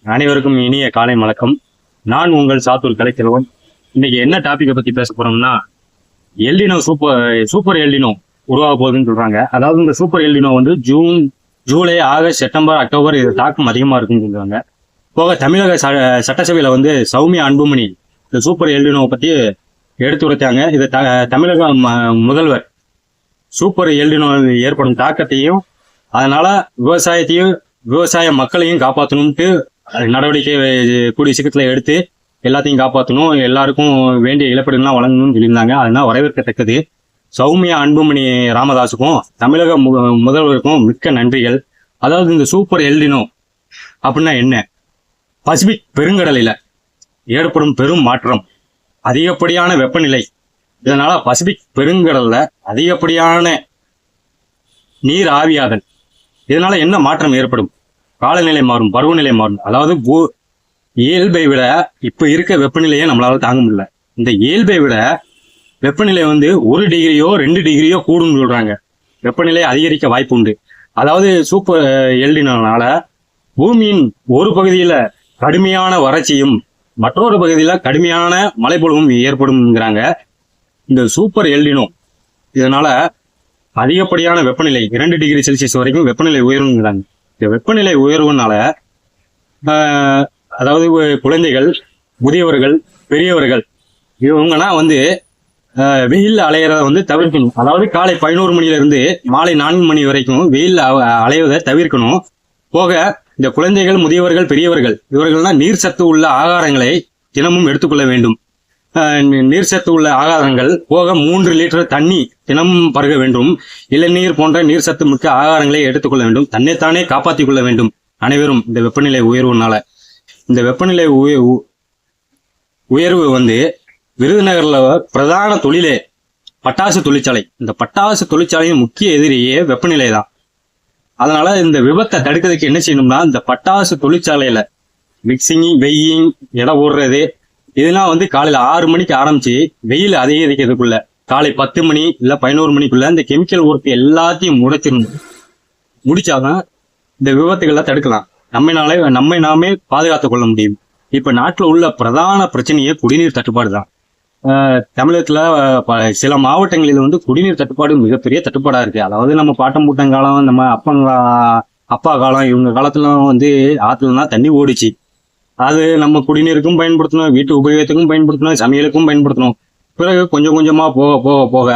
அனைவருக்கும் இனிய காலை வணக்கம். நான் உங்கள் சாத்தூர் கலைச்செல்வன். இன்னைக்கு என்ன டாபிக்கை பத்தி பேச போறோம்னா, எல்டினோ சூப்பர் எல்டினோ உருவாக போகுதுன்னு சொல்றாங்க. அதாவது இந்த சூப்பர் எல்டினோ வந்து June, July, August, September, October இது தாக்கம் அதிகமா இருக்குன்னு சொல்றாங்க. போக தமிழக சட்டசபையில வந்து சௌமியா அன்புமணி இந்த சூப்பர் எல்டினோ பத்தி எடுத்துரைத்தாங்க. இது தமிழக முதல்வர் சூப்பர் எல்டினோ ஏற்படும் தாக்கத்தையும் அதனால விவசாய மக்களையும் காப்பாற்றணும்ட்டு நடவடிக்கை கூடிய சீக்கிரத்தில் எடுத்து எல்லாத்தையும் காப்பாற்றணும், எல்லாருக்கும் வேண்டிய இழப்பீடுலாம் வழங்கணும்னு சொல்லியிருந்தாங்க. அதனால வரவேற்கத்தக்கது. சௌமியா அன்புமணி ராமதாஸுக்கும் தமிழக முதல்வருக்கும் மிக்க நன்றிகள். அதாவது இந்த சூப்பர் எல்டினோ அப்படின்னா என்ன? பசிபிக் பெருங்கடலில் ஏற்படும் பெரும் மாற்றம், அதிகப்படியான வெப்பநிலை. இதனால பசிபிக் பெருங்கடல்ல அதிகப்படியான நீர் ஆவியாதல். இதனால என்ன மாற்றம் ஏற்படும்? காலநிலை மாறும், பருவநிலை மாறும். அதாவது இயல்பை விட இப்ப இருக்க வெப்பநிலையை நம்மளால தாங்க முடியல. இந்த இயல்பை விட வெப்பநிலை வந்து 1 டிகிரியோ 2 டிகிரியோ கூடும்னு சொல்றாங்க. வெப்பநிலை அதிகரிக்க வாய்ப்பு உண்டு. அதாவது சூப்பர் எல்டினோனால பூமியின் ஒரு பகுதியில கடுமையான வறட்சியும் மற்றொரு பகுதியில கடுமையான மழைப்பொழிவும் ஏற்படும்ங்கிறாங்க. இந்த சூப்பர் எல்டினோ இதனால அதிகப்படியான வெப்பநிலை 2 டிகிரி செல்சியஸ் வரைக்கும் வெப்பநிலை உயருங்கிறாங்க. இந்த வெப்பநிலை உயர்வுனால அதாவது குழந்தைகள், முதியவர்கள், பெரியவர்கள் இவங்கன்னா வந்து வெயில் அலையிறத வந்து தவிர்க்கணும். அதாவது காலை 11 மணில இருந்து மாலை 4 மணி வரைக்கும் வெயில் அலைவதை தவிர்க்கணும். போக இந்த குழந்தைகள், முதியவர்கள், பெரியவர்கள் இவர்கள்னா நீர் சத்து உள்ள ஆகாரங்களை தினமும் எடுத்துக்கொள்ள வேண்டும். நீர் சத்து உள்ள ஆகாரங்கள் போக 3 லிட்டர் தண்ணி தினமும் பருக வேண்டும். இளநீர் போன்ற நீர் சத்து மிக்க ஆகாரங்களை எடுத்துக்கொள்ள வேண்டும். தன்னைத்தானே காப்பாற்றிக் கொள்ள வேண்டும் அனைவரும். இந்த வெப்பநிலை உயர்வுனால இந்த வெப்பநிலை உயர்வு வந்து விருதுநகர்ல பிரதான தொழிலே பட்டாசு தொழிற்சாலை. இந்த பட்டாசு தொழிற்சாலையின் முக்கிய எதிரியே வெப்பநிலை தான். அதனால இந்த விபத்தை தடுக்கிறதுக்கு என்ன செய்யணும்னா, இந்த பட்டாசு தொழிற்சாலையில மிக்சிங், வெய்யிங், எடை ஓடுறது இதெல்லாம் வந்து காலையில 6 மணிக்கு ஆரம்பிச்சு வெயில் அதிகரிக்கிறதுக்குள்ள காலை 10 மணி இல்ல 11 மணிக்குள்ள இந்த கெமிக்கல் ஒர்க் எல்லாத்தையும் முடிச்சாதான் இந்த விபத்துகளை தடுக்கலாம். நம்மை நாமே பாதுகாத்துக் கொள்ள முடியும். இப்ப நாட்டுல உள்ள பிரதான பிரச்சனையே குடிநீர் தட்டுப்பாடு தான். தமிழகத்துல சில மாவட்டங்களில் வந்து குடிநீர் தட்டுப்பாடு மிகப்பெரிய தட்டுப்பாடா இருக்கு. அதாவது நம்ம பாட்டம் பூட்டங்காலம், நம்ம அப்பா காலம், இவங்க காலத்துல வந்து ஆத்துலலாம் தண்ணி ஓடிச்சு. அது நம்ம குடிநீருக்கும் பயன்படுத்தணும், வீட்டு உபயோகத்துக்கும் பயன்படுத்தணும், சமையலுக்கும் பயன்படுத்தணும். பிறகு கொஞ்சம் கொஞ்சமா போக போக போக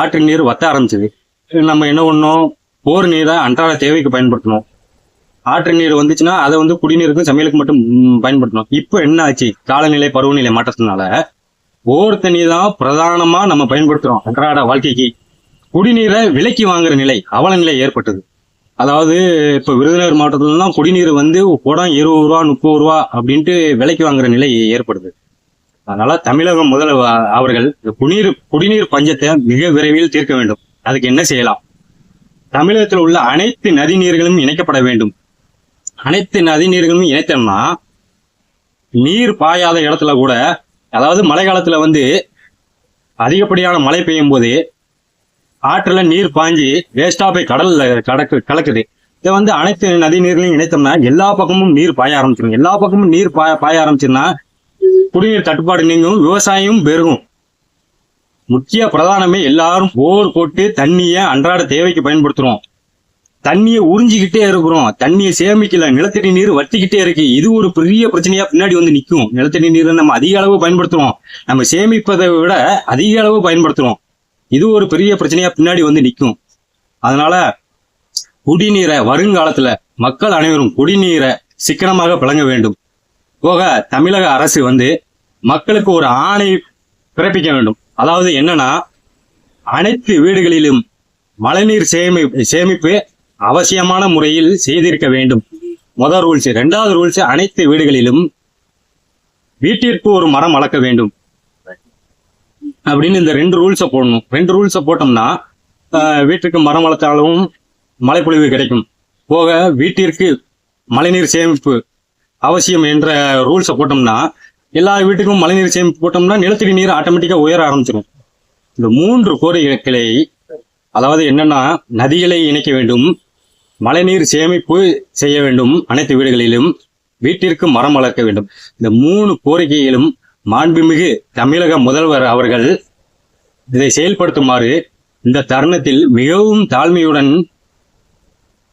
ஆற்று நீர் வத்த ஆரம்பிச்சது. நம்ம என்ன பண்ணோம், போர் நீரை அன்றாட தேவைக்கு பயன்படுத்தணும். ஆற்று நீர் வந்துச்சுன்னா அதை வந்து குடிநீருக்கும் சமையலுக்கு மட்டும் பயன்படுத்தணும். இப்போ என்ன ஆச்சு, காலநிலை பருவநிலை மாற்றத்தினால போர் தண்ணி தான் பிரதானமா நம்ம பயன்படுத்துறோம் அன்றாட வாழ்க்கைக்கு. குடிநீரை விலைக்கு வாங்குற நிலை, அவல நிலை ஏற்பட்டது. அதாவது இப்ப விருதுநகர் மாவட்டத்துலலாம் குடிநீர் வந்து குடம் 20 ரூபா 30 ரூபா அப்படின்ட்டு விலைக்கு வாங்குற நிலை ஏற்படுது. அதனால தமிழக முதல்வர் அவர்கள் குடிநீர் பஞ்சத்தை மிக விரைவில் தீர்க்க வேண்டும். அதுக்கு என்ன செய்யலாம்? தமிழகத்தில் உள்ள அனைத்து நதிநீர்களும் இணைக்கப்பட வேண்டும். அனைத்து நதிநீர்களும் இணைத்தோம்னா நீர் பாயாத இடத்துல கூட, அதாவது மழை காலத்துல வந்து அதிகப்படியான மழை பெய்யும் போது ஆற்றுல நீர் பாஞ்சி வேஸ்டா போய் கடல்ல கலக்குது. இதை வந்து அனைத்து நதி நீர்களையும் இணைத்தோம்னா எல்லா பக்கமும் நீர் பாய ஆரம்பிச்சிடும். எல்லா பக்கமும் நீர் பாய ஆரம்பிச்சுன்னா குடிநீர் தட்டுப்பாடு நீங்கும், விவசாயம் பெருகும். முக்கிய பிரதானமே எல்லாரும் போர் போட்டு தண்ணியை அன்றாட தேவைக்கு பயன்படுத்துறோம். தண்ணியை உறிஞ்சிக்கிட்டே இருக்கிறோம், தண்ணியை சேமிக்கல, நிலத்தடி நீர் வற்றிக்கிட்டே இருக்கு. இது ஒரு பெரிய பிரச்சனையா பின்னாடி வந்து நிற்கும். நிலத்தடி நீரை நம்ம அதிக அளவு பயன்படுத்துறோம், நம்ம சேமிப்பதை விட அதிக அளவு பயன்படுத்துறோம். இது ஒரு பெரிய பிரச்சனையா பின்னாடி வந்து நிற்கும். அதனால குடிநீரை வருங்காலத்துல மக்கள் அனைவரும் குடிநீரை சிக்கனமாக பிழங்க வேண்டும். போக தமிழக அரசு வந்து மக்களுக்கு ஒரு ஆணை பிறப்பிக்க வேண்டும். அதாவது என்னன்னா, அனைத்து வீடுகளிலும் மழைநீர் சேமிப்பு அவசியமான முறையில் செய்திருக்க வேண்டும். முதல் ரூல்ஸ். 2வது ரூல்ஸ், அனைத்து வீடுகளிலும் வீட்டிற்கு ஒரு மரம் வளர்க்க வேண்டும் அப்படின்னு இந்த 2 ரூல்ஸை போடணும். 2 ரூல்ஸை போட்டோம்னா வீட்டுக்கு மரம் வளர்த்தாலும் மழைப்பொழிவு கிடைக்கும். போக வீட்டிற்கு மழைநீர் சேமிப்பு அவசியம் என்ற ரூல்ஸை போட்டோம்னா எல்லா வீட்டுக்கும் மழைநீர் சேமிப்பு போட்டோம்னா நிலத்தடி நீர் ஆட்டோமேட்டிக்கா உயர ஆரம்பிச்சிடும். இந்த 3 கோரிக்கைகளை, அதாவது என்னன்னா, நதிகளை இணைக்க வேண்டும், மழைநீர் சேமிப்பு செய்ய வேண்டும், அனைத்து வீடுகளிலும் வீட்டிற்கு மரம் வளர்க்க வேண்டும். இந்த 3 கோரிக்கைகளும் மாண்புமிகு தமிழக முதல்வர் அவர்கள் இதை செயல்படுத்துமாறு இந்த தருணத்தில் மிகவும் தாழ்மையுடன்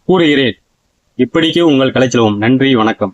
கூறுகிறேன். இப்படிக்கு உங்கள் கலைச்செல்வம். நன்றி, வணக்கம்.